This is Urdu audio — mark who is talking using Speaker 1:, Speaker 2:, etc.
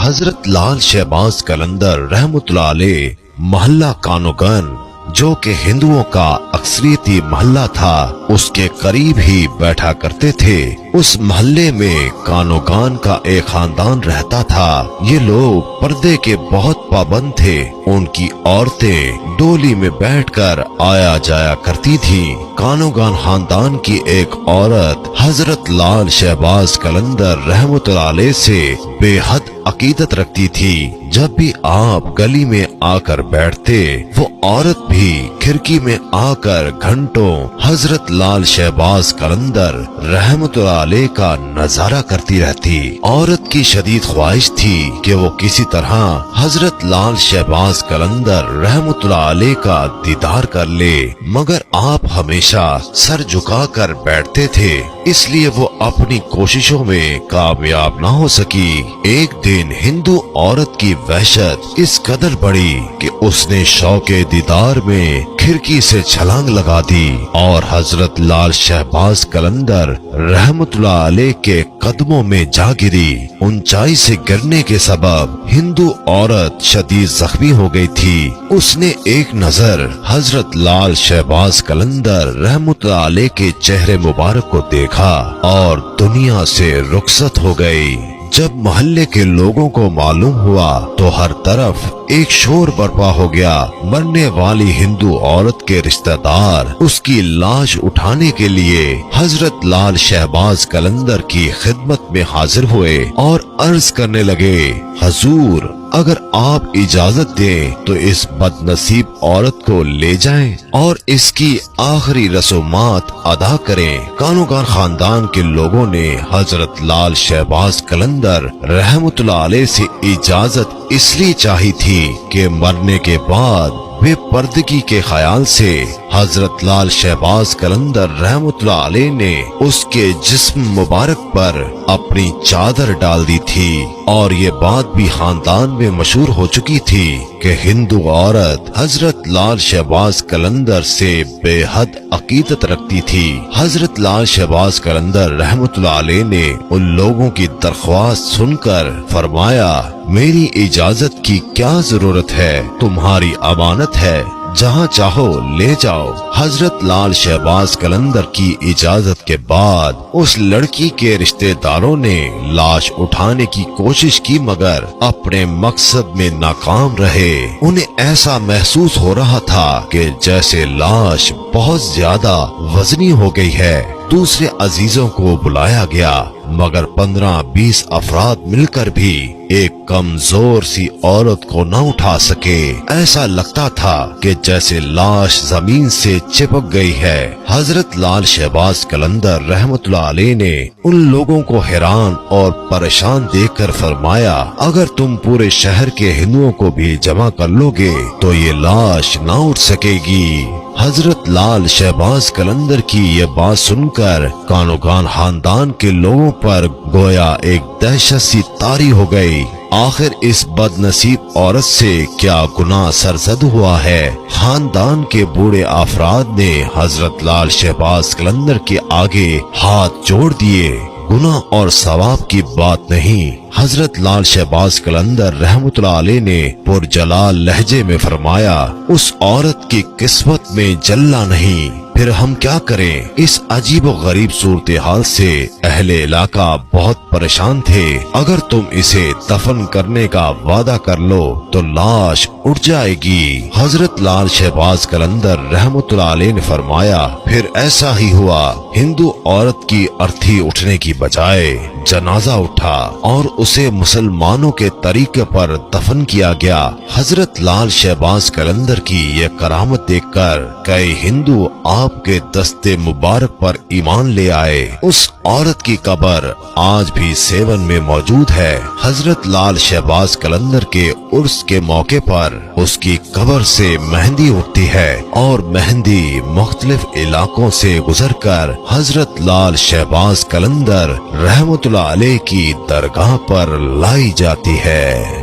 Speaker 1: حضرت لال شہباز قلندر رحمتullah علیہ محلہ کانوگن جو کہ ہندوؤں کا اکثریتی محلہ تھا اس کے قریب ہی بیٹھا کرتے تھے۔ اس محلے میں کانوگان کا ایک خاندان رہتا تھا۔ یہ لوگ پردے کے بہت پابند تھے۔ ان کی عورتیں ڈولی میں بیٹھ کر آیا جایا کرتی تھیں۔ کانوگان خاندان کی ایک عورت حضرت لال شہباز قلندر رحمتullah علیہ سے بے حد عقیدت رکھتی تھی۔ جب بھی آپ گلی میں آ کر بیٹھتے وہ عورت بھی کھڑکی میں آ کر گھنٹوں حضرت لال شہباز قلندر رحمتullah علیہ کا نظارہ کرتی رہتی۔ عورت کی شدید خواہش تھی کہ وہ کسی طرح حضرت لال شہباز قلندر رحمتullah علیہ کا دیدار کر لے، مگر آپ ہمیشہ سر جھکا کر بیٹھتے تھے، اس لیے وہ اپنی کوششوں میں کامیاب نہ ہو سکی۔ ایک دن ہندو عورت کی وحشت اس قدر بڑھی کہ اس نے شوق دیدار میں کھڑکی سے چھلانگ لگا دی اور حضرت لال شہباز قلندر رحمتullah علیہ کے قدموں میں جا گری۔ اونچائی سے گرنے کے سبب ہندو عورت شدید زخمی ہو گئی تھی۔ اس نے ایک نظر حضرت لال شہباز قلندر رحمتullah علیہ کے چہرے مبارک کو دیکھا اور دنیا سے رخصت ہو گئی۔ جب محلے کے لوگوں کو معلوم ہوا تو ہر طرف ایک شور برپا ہو گیا۔ مرنے والی ہندو عورت کے رشتہ دار اس کی لاش اٹھانے کے لیے حضرت لال شہباز قلندر کی خدمت میں حاضر ہوئے اور عرض کرنے لگے، حضور اگر آپ اجازت دیں تو اس بد نصیب عورت کو لے جائیں اور اس کی آخری رسومات ادا کریں۔ کانوگان خاندان کے لوگوں نے حضرت لال شہباز قلندر رحمتullah علیہ سے اجازت اس لیے چاہی تھی کہ مرنے کے بعد بے پردگی کے خیال سے حضرت لال شہباز قلندر رحمتullah علیہ نے اس کے جسم مبارک پر اپنی چادر ڈال دی تھی، اور یہ بات بھی خاندان میں مشہور ہو چکی تھی کہ ہندو عورت حضرت لال شہباز قلندر سے بے حد عقیدت رکھتی تھی۔ حضرت لال شہباز قلندر رحمتullah علیہ نے ان لوگوں کی درخواست سن کر فرمایا، میری اجازت کی کیا ضرورت ہے، تمہاری امانت ہے، جہاں چاہو لے جاؤ۔ حضرت لال شہباز قلندر کی اجازت کے بعد اس لڑکی کے رشتہ داروں نے لاش اٹھانے کی کوشش کی مگر اپنے مقصد میں ناکام رہے۔ انہیں ایسا محسوس ہو رہا تھا کہ جیسے لاش بہت زیادہ وزنی ہو گئی ہے۔ دوسرے عزیزوں کو بلایا گیا مگر 15-20 افراد مل کر بھی ایک کمزور سی عورت کو نہ اٹھا سکے۔ ایسا لگتا تھا کہ جیسے لاش زمین سے چپک گئی ہے۔ حضرت لال شہباز قلندر رحمتullah علیہ نے ان لوگوں کو حیران اور پریشان دیکھ کر فرمایا، اگر تم پورے شہر کے ہندوؤں کو بھی جمع کر لو گے تو یہ لاش نہ اٹھ سکے گی۔ حضرت لال شہباز قلندر کی یہ بات سن کر کانوگان خاندان کے لوگوں پر گویا ایک دہشت سی طاری ہو گئی۔ آخر اس بد نصیب عورت سے کیا گناہ سرزد ہوا ہے؟ خاندان کے بوڑھے افراد نے حضرت لال شہباز قلندر کے آگے ہاتھ جوڑ دیے۔ گناہ اور ثواب کی بات نہیں، حضرت لال شہباز قلندر رحمتullah علیہ نے پرجلال لہجے میں فرمایا، اس عورت کی قسمت میں جلنا نہیں، پھر ہم کیا کریں؟ اس عجیب و غریب صورتحال سے اہل علاقہ بہت پریشان تھے۔ اگر تم اسے دفن کرنے کا وعدہ کر لو تو لاش اٹھ جائے گی۔ حضرت لال شہباز قلندر رحمتullah علیہ نے فرمایا، پھر ایسا ہی ہوا۔ ہندو عورت کی ارتھی اٹھنے کی بجائے جنازہ اٹھا اور اسے مسلمانوں کے طریقے پر دفن کیا گیا۔ حضرت لال شہباز قلندر کی یہ کرامت دیکھ کر کئی ہندو آپ کے دستے مبارک پر ایمان لے آئے۔ اس عورت کی قبر آج بھی سیون میں موجود ہے۔ حضرت لال شہباز قلندر کے عرس کے موقع پر اس کی قبر سے مہندی اٹھتی ہے اور مہندی مختلف علاقوں سے گزر کر حضرت لال شہباز قلندر رحمتullah علیہ کی درگاہ پر لائی جاتی ہے۔